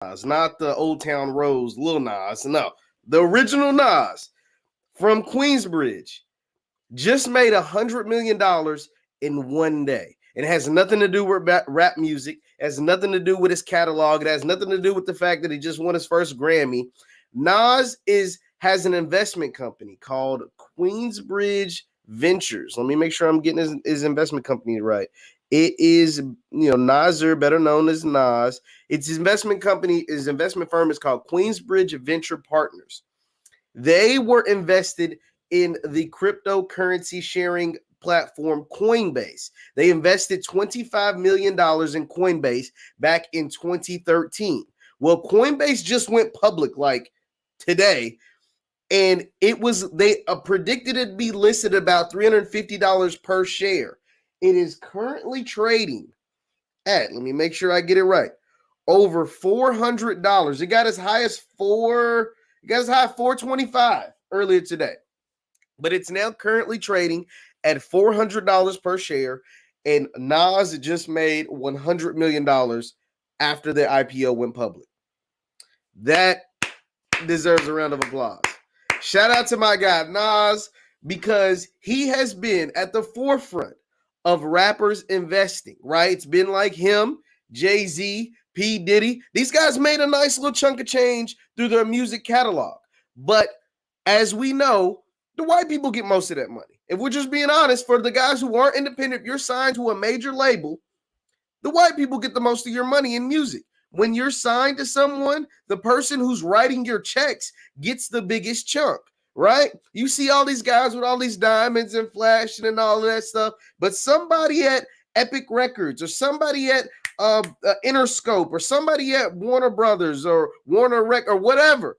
not the Old Town Rose, Lil Nas. No, the original Nas from Queensbridge just made $100 million in one day. It has nothing to do with rap music. It has nothing to do with his catalog. It has nothing to do with the fact that he just won his first Grammy. Nas has an investment company called Queensbridge Ventures. Let me make sure I'm getting his investment company right. It is, Nasir, better known as Nas. It's his investment company, his investment firm is called Queensbridge Venture Partners. They were invested in the cryptocurrency sharing platform Coinbase. They invested $25 million in Coinbase back in 2013. Well, Coinbase just went public like today, and they predicted it to be listed about $350 per share. It is currently trading at, let me make sure I get it right, over $400. It got as high as $425 earlier today. But it's now currently trading at $400 per share, and Nas just made $100 million after the IPO went public. That deserves a round of applause. Shout out to my guy Nas, because he has been at the forefront of rappers investing, right? It's been like him, Jay-Z, P. Diddy. These guys made a nice little chunk of change through their music catalog. But as we know, the white people get most of that money. If we're just being honest, for the guys who aren't independent, if you're signed to a major label, the white people get the most of your money in music. When you're signed to someone, the person who's writing your checks gets the biggest chunk, right? You see all these guys with all these diamonds and flashing and all of that stuff, but somebody at Epic Records or somebody at Interscope or somebody at Warner Brothers or Warner Rec or whatever,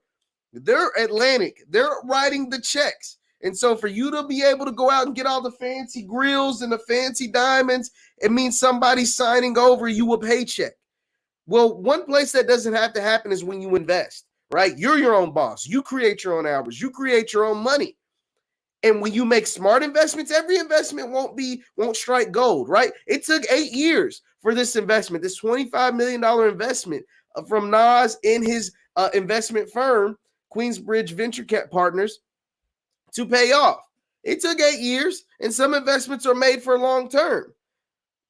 they're Atlantic. They're writing the checks. And so for you to be able to go out and get all the fancy grills and the fancy diamonds, it means somebody's signing over you a paycheck. Well, one place that doesn't have to happen is when you invest, right? You're your own boss. You create your own hours. You create your own money. And when you make smart investments, every investment won't strike gold, right? It took 8 years for this investment, this $25 million investment from Nas in his investment firm, Queensbridge Venture Partners, to pay off. It took 8 years, and some investments are made for long term.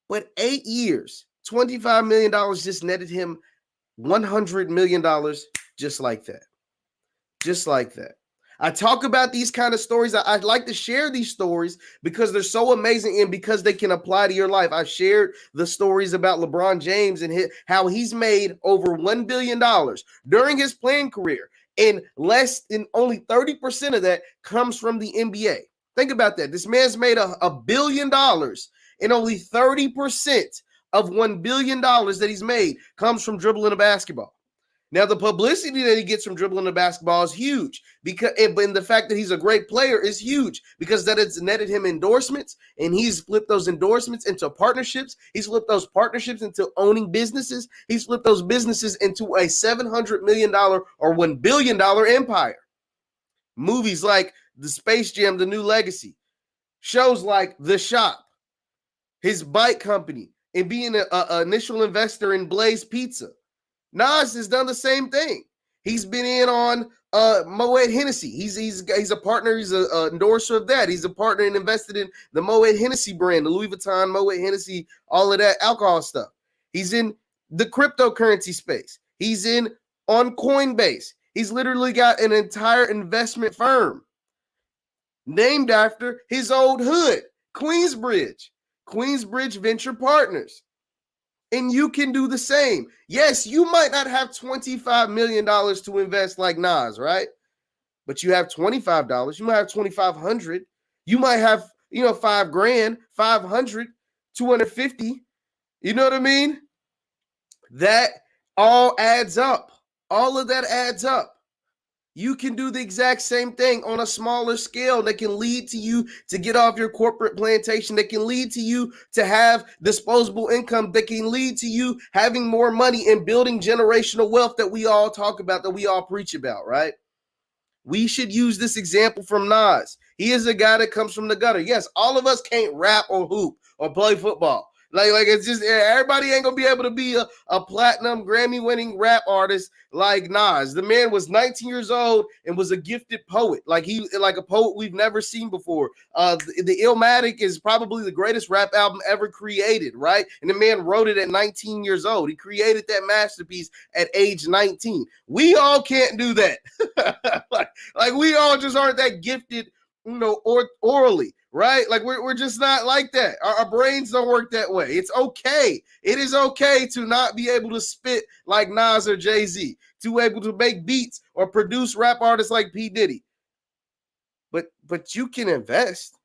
But 8 years, $25 million just netted him $100 million just like that. Just like that. I talk about these kind of stories. I'd like to share these stories because they're so amazing and because they can apply to your life. I've shared the stories about LeBron James and how he's made over $1 billion during his playing career, and less than only 30% of that comes from the NBA. Think about that. This man's made $1 billion, and only 30% of $1 billion that he's made comes from dribbling a basketball. Now, the publicity that he gets from dribbling the basketball is huge, and the fact that he's a great player is huge because that it's netted him endorsements, and he's flipped those endorsements into partnerships. He's flipped those partnerships into owning businesses. He's flipped those businesses into a $700 million or $1 billion empire. Movies like The Space Jam, The New Legacy, shows like The Shop, his bike company, and being an initial investor in Blaze Pizza. Nas has done the same thing. He's been in on Moet Hennessy. He's a partner. He's an endorser of that. He's a partner and invested in the Moet Hennessy brand, the Louis Vuitton, Moet Hennessy, all of that alcohol stuff. He's in the cryptocurrency space. He's on Coinbase. He's literally got an entire investment firm named after his old hood, Queensbridge Venture Partners. And you can do the same. Yes, you might not have $25 million to invest like Nas, right? But you have $25. You might have $2,500. You might have, $5,000, $500, $250. You know what I mean? That all adds up. All of that adds up. You can do the exact same thing on a smaller scale that can lead to you to get off your corporate plantation, that can lead to you to have disposable income, that can lead to you having more money and building generational wealth that we all talk about, that we all preach about, right? We should use this example from Nas. He is a guy that comes from the gutter. Yes, all of us can't rap or hoop or play football. Like it's just everybody ain't gonna be able to be a platinum Grammy-winning rap artist like Nas. The man was 19 years old and was a gifted poet. Like a poet we've never seen before. The Illmatic is probably the greatest rap album ever created, right? And the man wrote it at 19 years old. He created that masterpiece at age 19. We all can't do that. like we all just aren't that gifted, orally, right? Like we're just not like that. Our brains don't work that way. It's okay. It is okay to not be able to spit like Nas or Jay-Z, to able to make beats or produce rap artists like P. Diddy. But you can invest.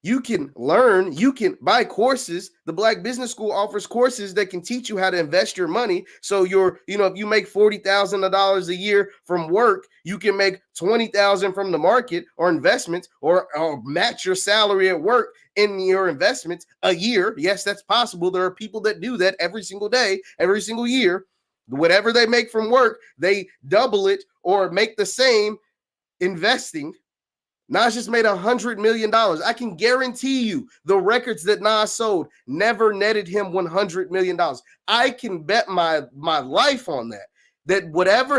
You can learn, you can buy courses. The Black Business School offers courses that can teach you how to invest your money. So if you make $40,000 a year from work, you can make $20,000 from the market or investments, or match your salary at work in your investments a year. Yes, that's possible. There are people that do that every single day, every single year. Whatever they make from work, they double it or make the same investing. Nas just made $100 million. I can guarantee you the records that Nas sold never netted him $100 million. I can bet my life on that. That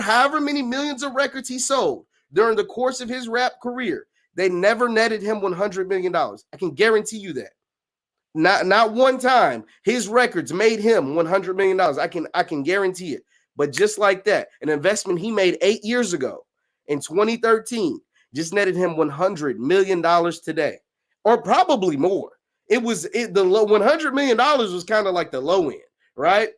however many millions of records he sold during the course of his rap career, they never netted him $100 million. I can guarantee you that. Not one time his records made him $100 million. I can guarantee it. But just like that, an investment he made 8 years ago in 2013 just netted him $100 million today, or probably more. The low $100 million was kind of like the low end, right?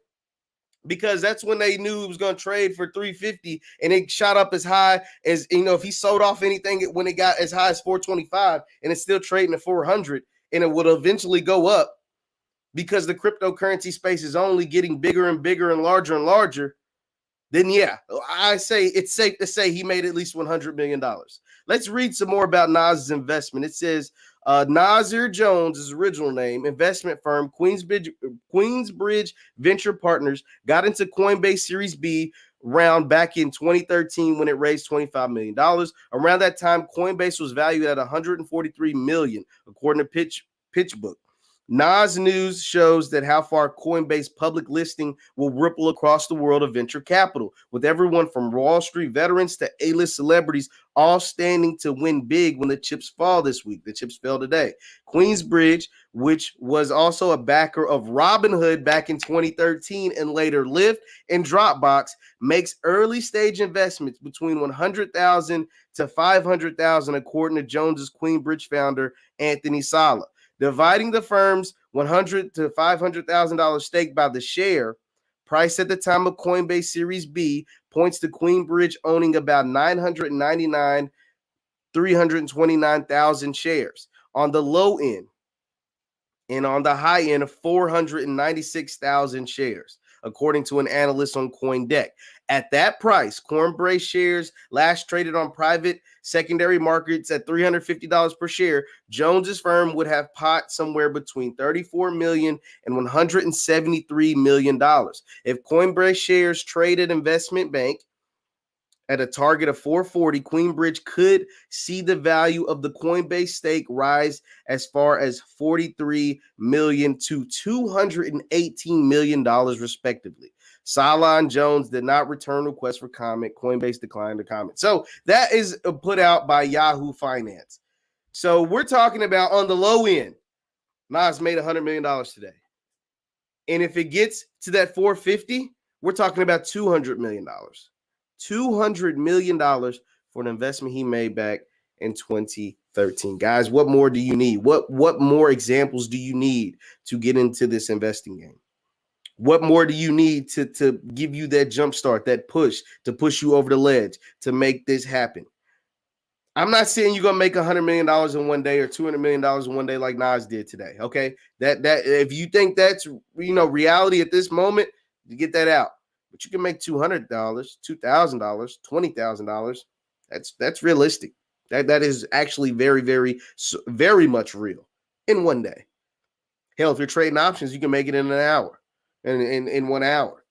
Because that's when they knew he was going to trade for 350, and it shot up as high as, if he sold off anything when it got as high as 425, and it's still trading at 400, and it would eventually go up because the cryptocurrency space is only getting bigger and bigger and larger. Then yeah, I say it's safe to say he made at least $100 million. Let's read some more about Nas's investment. It says Nasir Jones, his original name, investment firm, Queensbridge Venture Partners, got into Coinbase Series B round back in 2013 when it raised $25 million. Around that time, Coinbase was valued at $143 million, according to PitchBook. Nas news shows that how far Coinbase public listing will ripple across the world of venture capital, with everyone from Wall Street veterans to A-list celebrities all standing to win big when the chips fall this week. The chips fell today. Queensbridge, which was also a backer of Robinhood back in 2013 and later Lyft and Dropbox, makes early stage investments between $100,000 to $500,000, according to Jones's Queensbridge founder, Anthony Sala. Dividing the firm's $100,000 to $500,000 stake by the share price at the time of Coinbase Series B points to Queensbridge owning about 329,000 shares on the low end, and on the high end of 496,000 shares, according to an analyst on CoinDeck. At that price, Coinbase shares last traded on private secondary markets at $350 per share. Jones's firm would have pot somewhere between $34 million and $173 million. If Coinbase shares trade at investment bank at a target of 440, Queensbridge could see the value of the Coinbase stake rise as far as $43 million to $218 million, respectively. Salah and Jones did not return requests for comment. Coinbase declined to comment. So that is put out by Yahoo Finance. So we're talking about on the low end, Nas made $100 million today. And if it gets to that 450, we're talking about $200 million. $200 million for an investment he made back in 2013. Guys, what more do you need? What more examples do you need to get into this investing game? What more do you need to give you that jump start, that push, to push you over the ledge, to make this happen? I'm not saying you're gonna make $100 million in one day or $200 million in one day like Nas did today. Okay, that if you think that's reality at this moment, you get that out. But you can make $200, $2,000, $20,000. That's realistic. That is actually very, very, very much real in one day. Hell, if you're trading options, you can make it in an hour, in 1 hour.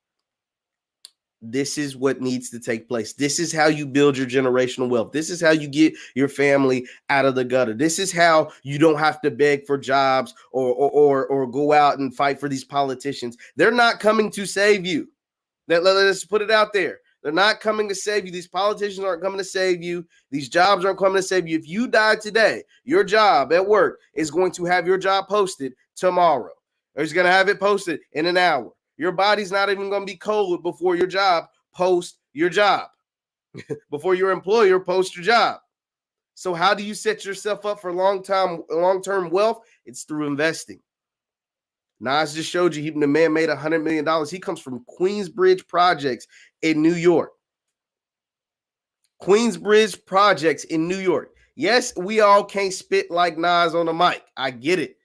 This is what needs to take place. This is how you build your generational wealth. This is how you get your family out of the gutter. This is how you don't have to beg for jobs or go out and fight for these politicians. They're not coming to save you. Let's put it out there. They're not coming to save you. These politicians aren't coming to save you. These jobs aren't coming to save you. If you die today, your job at work is going to have your job posted tomorrow. Or it's going to have it posted in an hour. Your body's not even going to be cold before your job posts your job, before your employer posts your job. So how do you set yourself up for long-term wealth? It's through investing. Nas just showed you the man made $100 million. He comes from Queensbridge Projects in New York. Queensbridge Projects in New York. Yes, we all can't spit like Nas on the mic. I get it.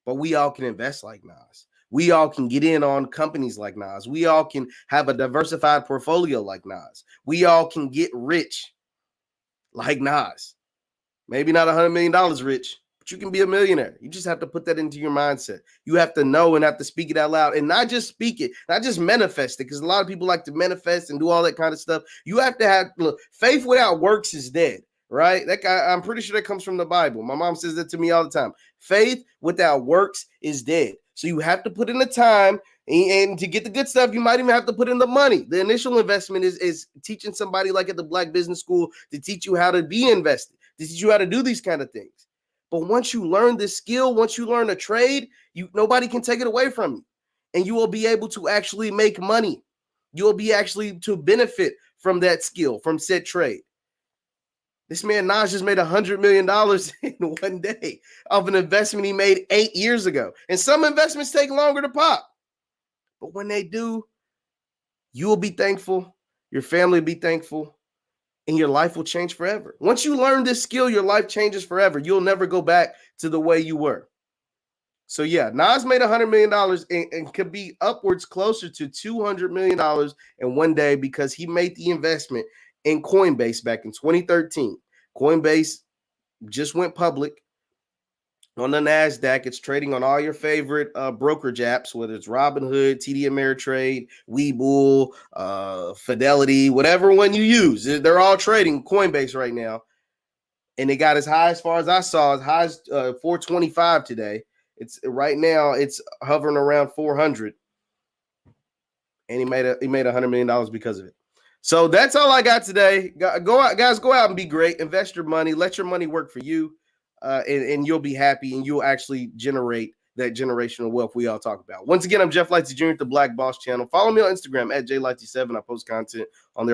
But we all can invest like Nas. We all can get in on companies like Nas. We all can have a diversified portfolio like Nas. We all can get rich like Nas. Maybe not $100 million rich, but you can be a millionaire. You just have to put that into your mindset. You have to know and have to speak it out loud, and not just speak it, not just manifest it, because a lot of people like to manifest and do all that kind of stuff. You have to have, look, faith without works is dead, right? That guy, I'm pretty sure that comes from the Bible. My mom says that to me all the time. Faith without works is dead. So you have to put in the time, and to get the good stuff, you might even have to put in the money. The initial investment is teaching somebody like at the Black Business School to teach you how to be invested, to teach you how to do these kind of things. But once you learn this skill, once you learn a trade, nobody can take it away from you. And you will be able to actually make money. You will be actually to benefit from that skill, from said trade. This man Nas just made $100 million in one day of an investment he made 8 years ago. And some investments take longer to pop. But when they do, you will be thankful. Your family will be thankful. And your life will change forever. Once you learn this skill, your life changes forever. You'll never go back to the way you were. So yeah, Nas made $100 million and could be upwards closer to $200 million in one day because he made the investment in Coinbase back in 2013. Coinbase just went public on the NASDAQ. It's trading on all your favorite brokerage apps, whether it's Robinhood, TD Ameritrade, Webull, Fidelity, whatever one you use. They're all trading Coinbase right now. And it got as high, as far as I saw, as high as 425 today. It's right now, it's hovering around 400. And he made $100 million because of it. So that's all I got today. Go out, guys, go out and be great. Invest your money. Let your money work for you. And you'll be happy, and you'll actually generate that generational wealth we all talk about. Once again, I'm Jeff Lightsey Jr. at the Black Boss Channel. Follow me on Instagram at JLightsey7. I post content on there all the